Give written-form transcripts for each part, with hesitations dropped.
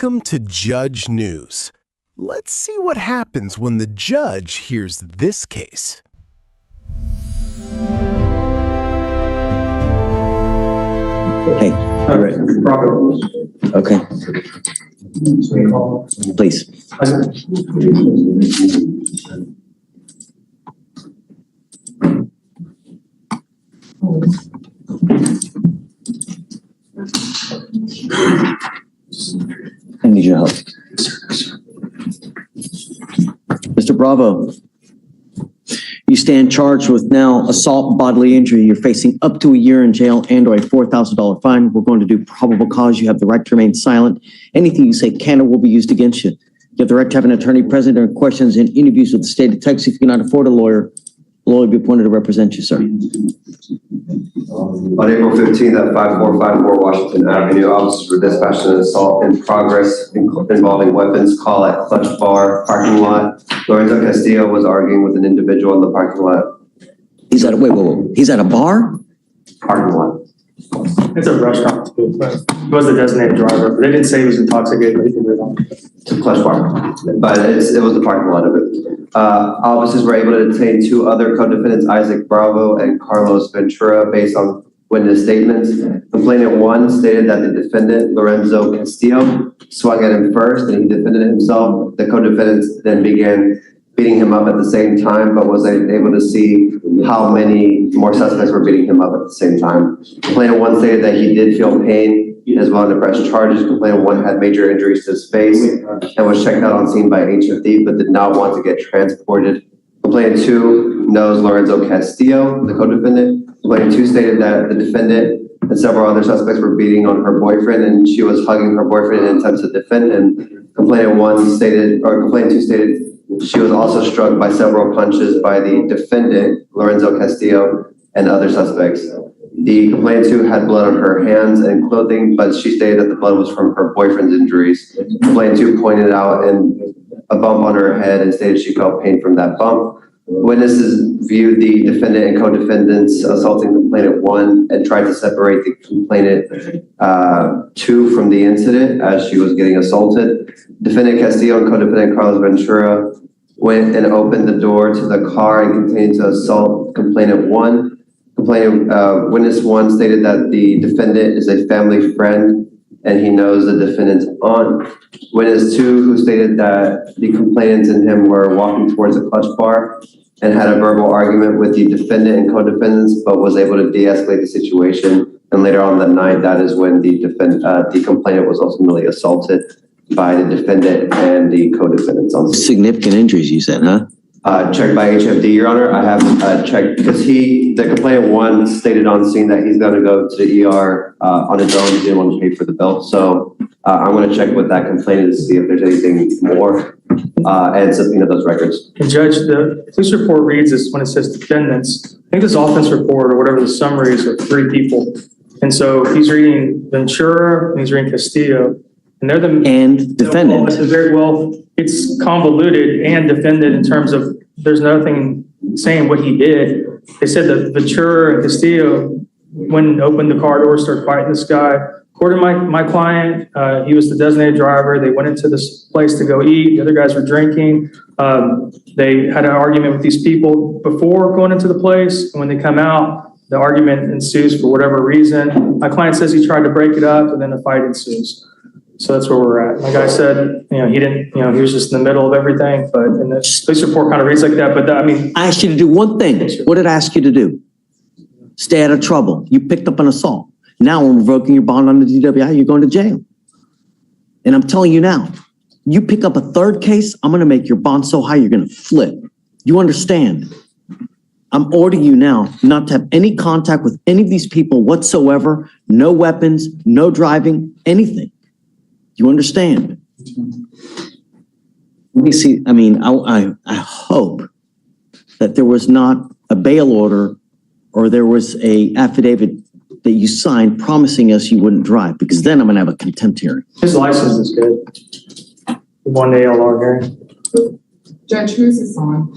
Welcome to Judge News. Let's see what happens when the judge hears this case. Hey, all right. Okay. Please. I need your help. Mr. Bravo, you stand charged with now assault, bodily injury. You're facing up to a year in jail and or a $4,000 fine. We're going to do probable cause. You have the right to remain silent. Anything you say can or will be used against you. You have the right to have an attorney present during questions and interviews with the state of Texas. If you cannot afford a lawyer will be appointed to represent you, sir. On April 15th at 5454 Washington Avenue, officers were dispatched an assault in progress involving weapons call at Clutch Bar parking lot. Lorenzo Castillo was arguing with an individual in the parking lot. He's at a, wait. He's at a bar? Parking lot. It's a restaurant too, but he was the designated driver, but they didn't say he was intoxicated or anything like that. To Clutch Bar, but it was the parking lot of it. Officers were able to detain two other co-defendants, Isaac Bravo and Carlos Ventura, based on witness statements. Complainant one stated that the defendant, Lorenzo Castillo, swung at him first and he defended himself. The co-defendants then began beating him up at the same time, but was able to see how many more suspects were beating him up at the same time. Complainant one stated that he did feel pain as well to press charges. Complainant one had major injuries to his face and was checked out on scene by HFD, but did not want to get transported. Complainant two knows Lorenzo Castillo, the co-defendant. Complainant two stated that the defendant and several other suspects were beating on her boyfriend and she was hugging her boyfriend in attempts to defend him. Complainant two stated she was also struck by several punches by the defendant, Lorenzo Castillo, and other suspects. The complainant two had blood on her hands and clothing, but she stated that the blood was from her boyfriend's injuries. Complainant two pointed out a bump on her head and stated she felt pain from that bump. Witnesses viewed the defendant and co-defendants assaulting complainant one and tried to separate the complainant two from the incident as she was getting assaulted. Defendant Castillo and co-defendant Carlos Ventura went and opened the door to the car and continued to assault complainant one. Witness one stated that the defendant is a family friend and he knows the defendant's aunt. Witness two, who stated that the complainant and him were walking towards a Clutch Bar and had a verbal argument with the defendant and co-defendants, but was able to de-escalate the situation. And later on that night, that is when the complainant was ultimately assaulted by the defendant and the co-defendants on scene. Significant injuries, you said, huh? Checked by HFD, Your Honor. I have checked because the complainant one stated on scene that he's going to go to the ER on his own. He didn't want to pay for the bill. So I'm going to check with that complainant to see if there's anything more and subpoena those records. And Judge, the police report reads this when it says defendants. I think this offense report or whatever the summary is of 3 people. And so he's reading Ventura and he's reading Castillo. And they're and defendant. Very well, it's convoluted and defendant in terms of there's nothing saying what he did. They said that Ventura and Castillo went and opened the car door, started fighting this guy. According to my client, he was the designated driver. They went into this place to go eat. The other guys were drinking. They had an argument with these people before going into the place. And when they come out, the argument ensues for whatever reason. My client says he tried to break it up and then the fight ensues. So that's where we're at. Like I said, he didn't, he was just in the middle of everything, but and the police report kind of reads like that. But I asked you to do one thing. What did I ask you to do? Stay out of trouble. You picked up an assault. Now we're revoking your bond on the DWI. You're going to jail. And I'm telling you now, you pick up a third case, I'm going to make your bond so high you're going to flip. You understand? I'm ordering you now not to have any contact with any of these people whatsoever. No weapons, no driving, anything. You understand? Let me see. I hope that there was not a bail order or there was a affidavit that you signed promising us you wouldn't drive, because then I'm going to have a contempt hearing. His license is good. One ALR hearing. Judge, who's this on?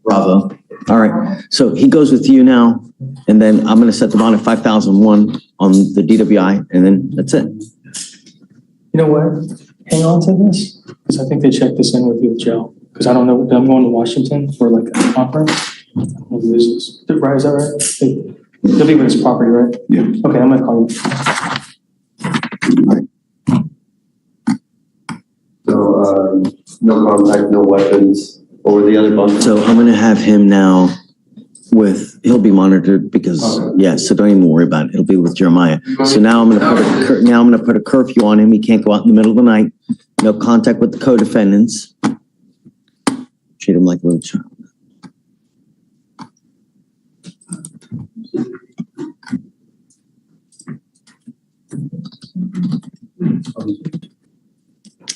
Bravo. All right. So he goes with you now, and then I'm going to set the bond at 5,001 on the DWI, and then that's it. You know what? Hang on to this, because I think they checked this in with you, Joe. Because I don't know, I'm going to Washington for like a conference. I don't know who this is. Right, is that right? They'll be with his property, right? Yeah. Okay, I'm gonna call you. So, no contact, no weapons, or the other bunkers? So I'm gonna have him now he'll be monitored because, Okay. yeah, so don't even worry about it. It'll be with Jeremiah. So now I'm gonna put a curfew on him. He can't go out in the middle of the night. No contact with the co-defendants. Treat him like a little child.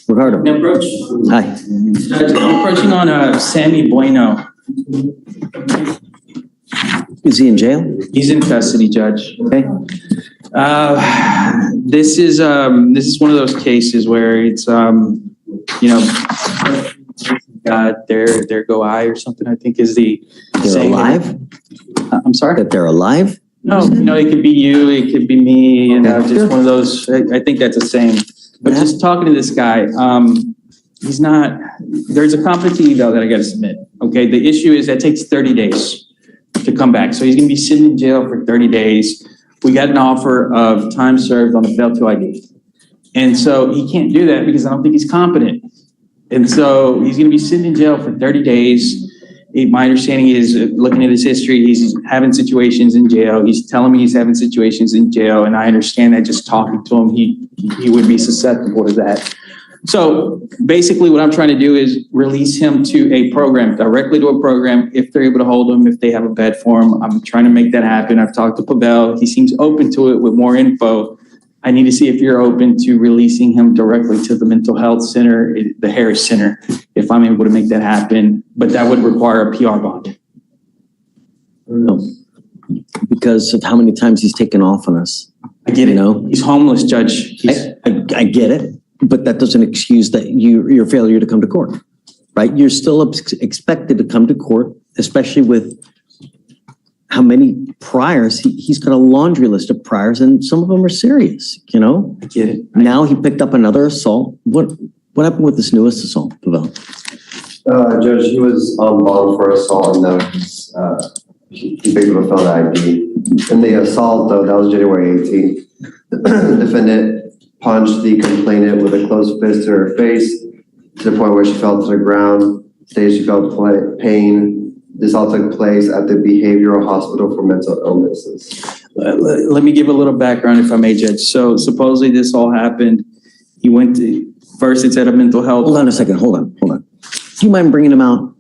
Ricardo, Approach. hi. I'm approaching on Sammy Bueno. Is he in jail? He's in custody, Judge. Okay. This is one of those cases where it's there go I or something, I think is the They're saying. alive? I'm sorry? That they're alive? No, it could be you, it could be me, just one of those, I think that's a saying. But just talking to this guy, he's not, there's a competency eval that I gotta submit, okay? The issue is that takes 30 days to come back. So he's gonna be sitting in jail for 30 days. We got an offer of time served on a failed to ID. And so he can't do that because I don't think he's competent. And so he's gonna be sitting in jail for 30 days. My understanding is, looking at his history, he's having situations in jail. He's telling me he's having situations in jail, and I understand that just talking to him, he would be susceptible to that. So basically what I'm trying to do is release him to a program, directly to a program, if they're able to hold him, if they have a bed for him. I'm trying to make that happen. I've talked to Pavel. He seems open to it with more info. I need to see if you're open to releasing him directly to the mental health center, the Harris Center, if I'm able to make that happen. But that would require a PR bond. No. Because of how many times he's taken off on us. I get it. You know? He's homeless, Judge. I get it, but that doesn't excuse that your failure to come to court, right? You're still expected to come to court, especially with how many priors. He's got a laundry list of priors, and some of them are serious, you know? I get it. Now he picked up another assault. What happened with this newest assault, Pavel? Judge, he was on bond for assault, and he picked up a felon ID. In the assault, though, that was January 18th. The defendant punched the complainant with a closed fist to her face to the point where she fell to the ground. Stated she felt pain. This all took place at the Behavioral Hospital for Mental Illnesses. Let me give a little background, if I may, Judge. So supposedly this all happened. He went to, first it's at a mental health. Hold on a second. Hold on. Do you mind bringing him out?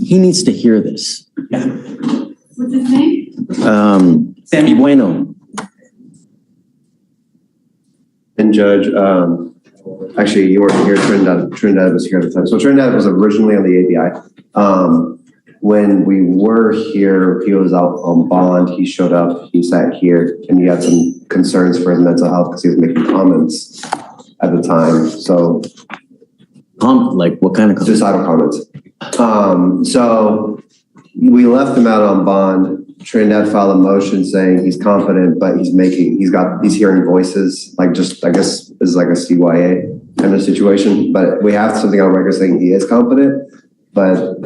He needs to hear this. Yeah. What's his name? Sammy Bueno. And Judge, actually, you weren't here. Trinidad was here at the time. So Trinidad was originally on the ABI. When we were here, he was out on bond. He showed up, he sat here, and he had some concerns for his mental health because he was making comments at the time. So, Like what kind of comments? suicidal comments. So we left him out on bond. Trinidad filed a motion saying he's competent, but he's hearing voices, like just, I guess, is like a CYA kind of situation. But we have something on record saying he is competent, but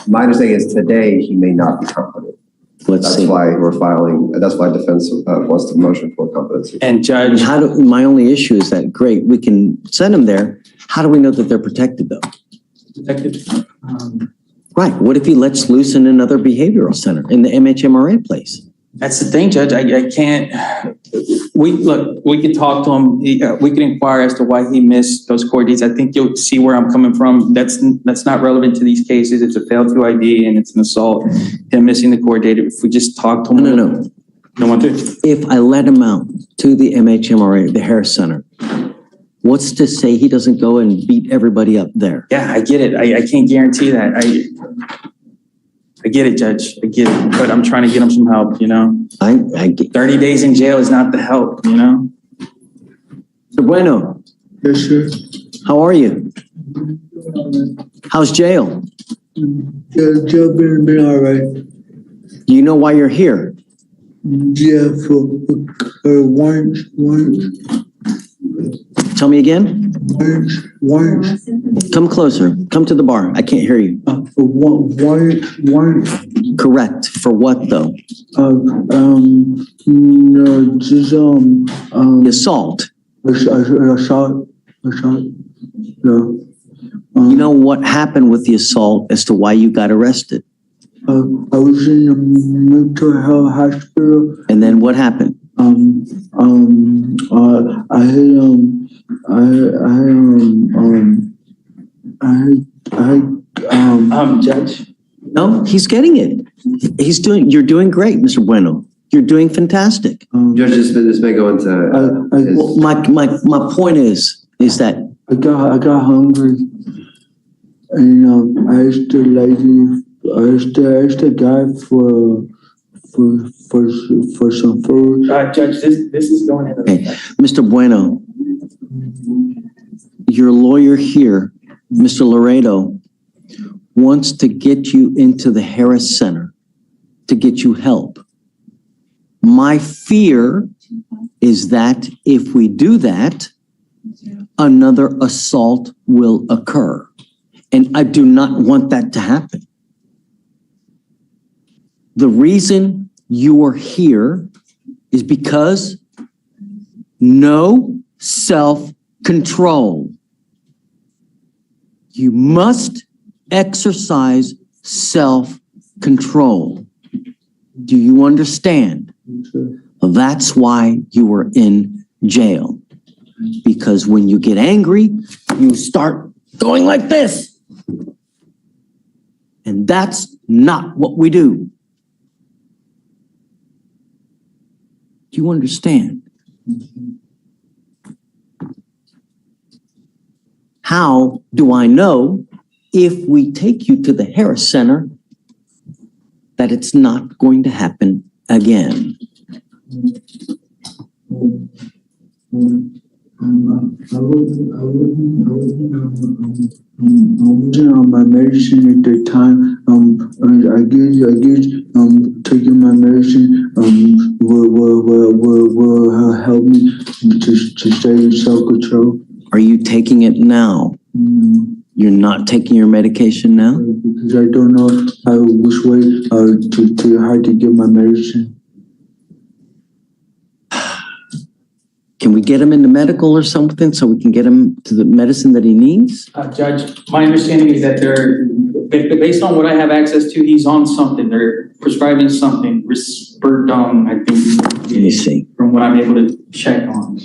my understanding is today he may not be competent. That's why we're filing. That's why defense wants the motion for competency. And Judge, My only issue is that, great, we can send them there. How do we know that they're protected though? Right. What if he lets loose in another behavioral center in the MHMRA place? that's the thing, Judge. I can't. We can talk to him. We can inquire as to why he missed those court dates. I think you'll see where I'm coming from. That's not relevant to these cases. It's a failed to ID and it's an assault. Him missing the court date. If we just talk to him. No. Don't want to. If I let him out to the MHMRA, the Harris Center, what's to say he doesn't go and beat everybody up there? Yeah, I get it. I can't guarantee that. I get it, Judge. I get it. But I'm trying to get him some help, you know? I get. 30 days in jail is not the help, you know? Bueno, Yes, sir. how are you? How's jail? The job been all right. Do you know why you're here? Yeah, for warrants. Tell me again. Once, Come closer. Come to the bar. I can't hear you. one, Correct. For what though? no, just, The assault. assault, no. You know what happened with the assault as to why you got arrested? I was in a mental health hospital. And then what happened? Judge, No, he's getting it. You're doing great, Mr. Bueno. You're doing fantastic. Judge, this may go into, Well, my point is that I got hungry, and I asked the lady, I asked the guy for some food. Judge, this is going into. okay, Mr. Bueno, your lawyer here, Mr. Laredo, wants to get you into the Harris Center to get you help. My fear is that if we do that, another assault will occur. And I do not want that to happen. The reason you are here is because no self-control. You must exercise self-control. Do you understand? That's why you were in jail. Because when you get angry, you start going like this. And that's not what we do. Do you understand? How do I know if we take you to the Harris Center that it's not going to happen again? I wasn't on my medicine at the time. I guess taking my medicine will help me to stay in self-control. Are you taking it now? You're not taking your medication now? Because I don't know which way to how to get my medicine. Can we get him into medical or something so we can get him to the medicine that he needs? Judge, my understanding is that based on what I have access to, he's on something. They're prescribing something, Risperdal, I think. Let me see. From what I'm able to check on.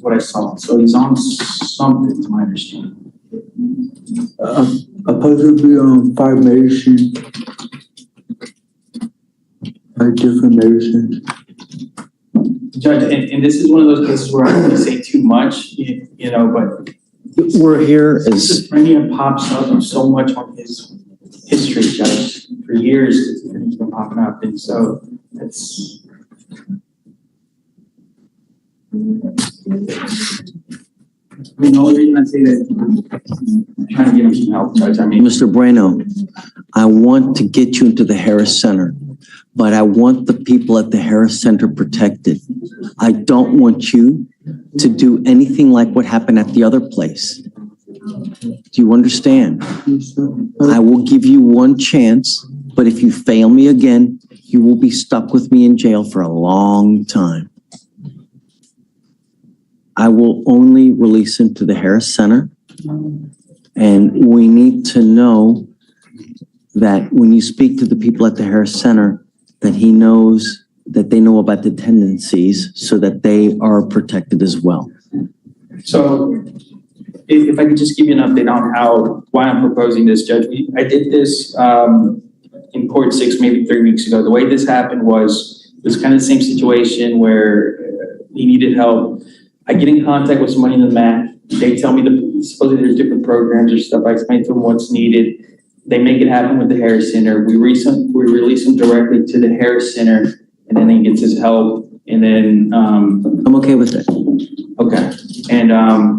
What I saw. So he's on something, to my understanding. Supposed to be on 5 medicines. 5 different medicines. Judge, and this is one of those cases where I don't want to say too much, you know, but We're here as, schizophrenia pops up so much on his history, Judge. For years, it's been popping up, and so it's. The only reason I say that, I'm trying to get him some help, Judge. I mean, Mr. Bueno, I want to get you into the Harris Center, but I want the people at the Harris Center protected. I don't want you to do anything like what happened at the other place. Do you understand? I will give you one chance, but if you fail me again, you will be stuck with me in jail for a long time. I will only release him to the Harris Center. And we need to know that when you speak to the people at the Harris Center, that he knows that they know about the tendencies so that they are protected as well. so if I could just give you an update on why I'm proposing this, Judge. I did this in Court 6 maybe 3 weeks ago. The way this happened was it was kind of the same situation where he needed help. I get in contact with somebody in the MAC. They tell me supposedly there's different programs or stuff. I explain to them what's needed. They make it happen with the Harris Center. We release him directly to the Harris Center, and then he gets his help. And then I'm okay with that. okay. And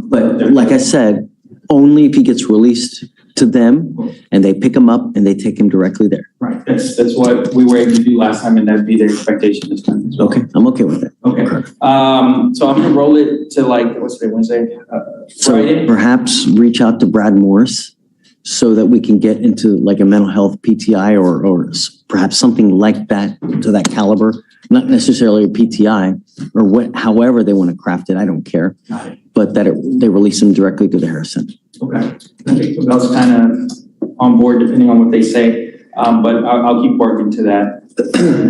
But like I said, only if he gets released to them and they pick him up and they take him directly there. right. right, that's what we were able to do last time, and that'd be the expectation this time as well. Okay, I'm okay with it. Okay, so I'm gonna roll it to like, what's today, Wednesday? So Friday? perhaps reach out to Brad Morris so that we can get into like a mental health PTI or perhaps something like that to that caliber, not necessarily a PTI or what, however they want to craft it. I don't care, Got it. but that they release them directly to the Harris Center. Okay, I think I was kind of on board depending on what they say, but I'll keep working to that.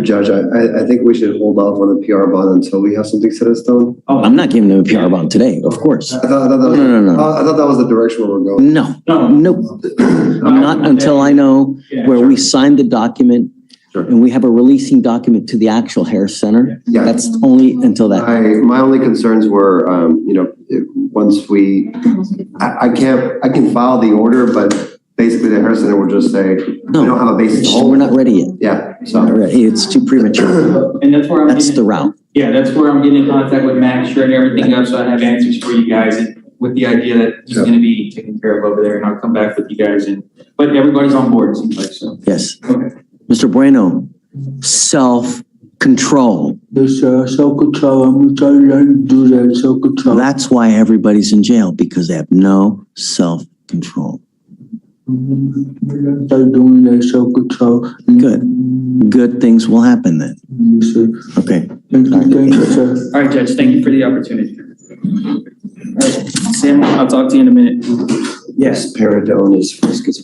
Judge, I think we should hold off on the PR bond until we have something set in stone. I'm not giving them a PR bond today, of course. I thought that was, No. I thought that was the direction where we're going. No, No. nope. Not until I know Yeah, where sure. we signed the document Sure. and we have a releasing document to the actual Harris Center. Yeah. That's only until that. My only concerns were, once we, I can file the order, but basically the Harris Center will just say, we don't have a basis to hold. We're not ready yet. Yeah, Not so. ready. It's too premature. And that's where I'm That's getting, the route. yeah, that's where I'm getting in contact with Max, sure, and everything else, so I have answers for you guys, and with the idea that he's Yeah. gonna be taken care of over there, and I'll come back with you guys, but everybody's on board, it seems like, so. Yes. Okay. Mr. Bueno, self-control. Yes, self-control, I'm gonna try to learn to do that, self-control. That's why everybody's in jail, because they have no self-control. Start doing that self-control. Good. Good things will happen then. Yes, sir. Okay. Thank you, sir. All right, Judge, thank you for the opportunity. All right, Sam, I'll talk to you in a minute. Yes, Paradone is for schizophrenia.